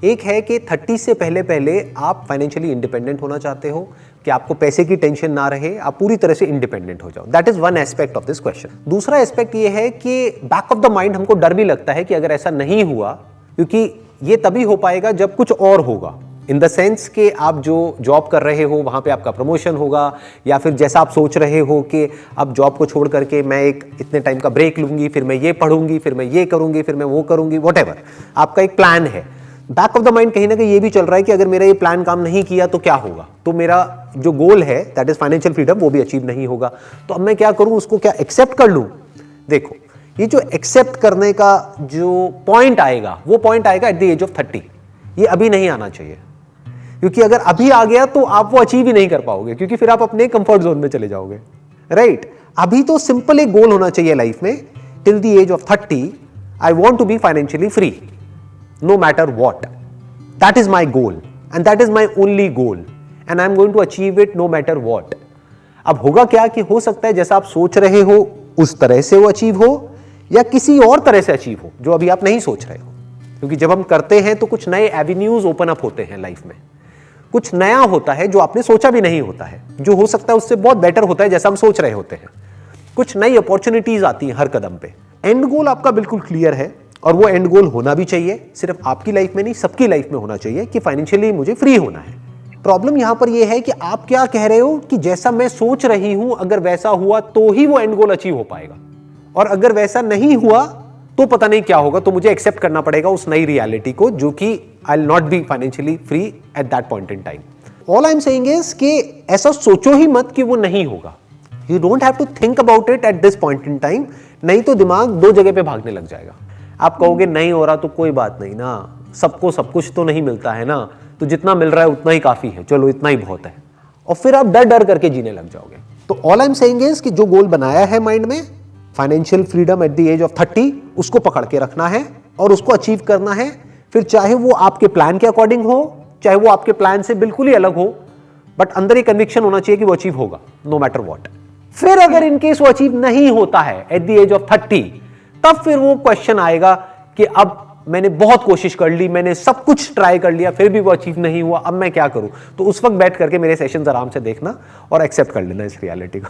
एक है कि 30 से पहले पहले आप फाइनेंशियली इंडिपेंडेंट होना चाहते हो, कि आपको पैसे की टेंशन ना रहे, आप पूरी तरह से इंडिपेंडेंट हो जाओ। That is one aspect of this question. दूसरा एस्पेक्ट ये है कि बैक ऑफ द माइंड हमको डर भी लगता है कि अगर ऐसा नहीं हुआ, क्योंकि ये तभी हो पाएगा जब कुछ और होगा, इन द सेंस कि आप जो जॉब कर रहे हो वहां पे आपका प्रमोशन होगा, या फिर जैसा आप सोच रहे हो कि अब जॉब को छोड़ करके मैं एक इतने टाइम का ब्रेक लूंगी, फिर मैं ये पढ़ूंगी, फिर मैं ये करूंगी, फिर मैं वो करूंगी, व्हाटएवर आपका एक प्लान है। बैक ऑफ द माइंड कहीं ना कहीं ये भी चल रहा है कि अगर मेरा ये प्लान काम नहीं किया तो क्या होगा, तो मेरा जो गोल है दैट इज फाइनेंशियल फ्रीडम वो भी अचीव नहीं होगा। तो अब मैं क्या करूं, उसको क्या एक्सेप्ट कर लूं? देखो, ये जो एक्सेप्ट करने का जो पॉइंट आएगा वो पॉइंट आएगा एट द एज ऑफ 30। ये अभी नहीं आना चाहिए, क्योंकि अगर अभी आ गया तो आप वो अचीव ही नहीं कर पाओगे, क्योंकि फिर आप अपने कंफर्ट जोन में चले जाओगे, राइट? अभी तो सिंपल एक गोल होना चाहिए लाइफ में, till the age of 30 I want to be financially free no matter what. That is my goal and that is my only goal and I am going to achieve it no matter what. अब होगा क्या कि हो सकता है जैसा आप सोच रहे हो उस तरह से वो अचीव हो, या किसी और तरह से अचीव हो जो अभी आप नहीं सोच रहे हो, क्योंकि जब हम करते हैं तो कुछ नए एवेन्यूज ओपन अप होते हैं लाइफ में, कुछ नया होता है जो आपने सोचा भी नहीं होता है, जो हो सकता है उससे बहुत बेटर होता है जैसा हम सोच रहे होते हैं, कुछ नई अपॉर्चुनिटीज आती हैं हर कदम पे। एंड गोल आपका बिल्कुल क्लियर है, और वो एंड गोल होना भी चाहिए, सिर्फ आपकी लाइफ में नहीं सबकी लाइफ में होना चाहिए कि फाइनेंशियली मुझे फ्री होना है। प्रॉब्लम यहां पर ये है कि आप क्या कह रहे हो कि जैसा मैं सोच रही हूं अगर वैसा हुआ तो ही वो एंड गोल अचीव हो पाएगा, और अगर वैसा नहीं हुआ तो पता नहीं क्या होगा, तो मुझे एक्सेप्ट करना पड़ेगा उस नई रियलिटी को, जो कि I will not be financially free at that point in time. All I am saying is कि ऐसा सोचो ही मत कि वो नहीं होगा। You don't have to think about it at this point in time, नहीं तो दिमाग दो जगह पे भागने लग जाएगा। आप कहोगे नहीं हो रहा तो कोई बात नहीं ना, सबको सब कुछ तो नहीं मिलता है ना, तो जितना मिल रहा है उतना ही काफी है, चलो इतना ही बहुत है, और फिर आप डर डर करके जीने लग जाओगे। तो all I am saying is कि जो गोल बनाया है माइंड में, financial freedom at the age of 30, उसको पकड़ के रखना है और उसको अचीव करना है। फिर चाहे वो आपके प्लान के अकॉर्डिंग हो, चाहे वो आपके प्लान से बिल्कुल ही अलग हो, बट अंदर एक कन्विक्शन होना चाहिए कि वो अचीव होगा नो मैटर व्हाट। फिर अगर इनकेस वो अचीव नहीं होता है एट द एज ऑफ 30, तब फिर वो क्वेश्चन आएगा कि अब मैंने बहुत कोशिश कर ली, मैंने सब कुछ ट्राई कर लिया, फिर भी वो अचीव नहीं हुआ, अब मैं क्या करूं? तो उस वक्त बैठ करके मेरे सेशंस आराम से देखना और एक्सेप्ट कर लेना इस रियलिटी को।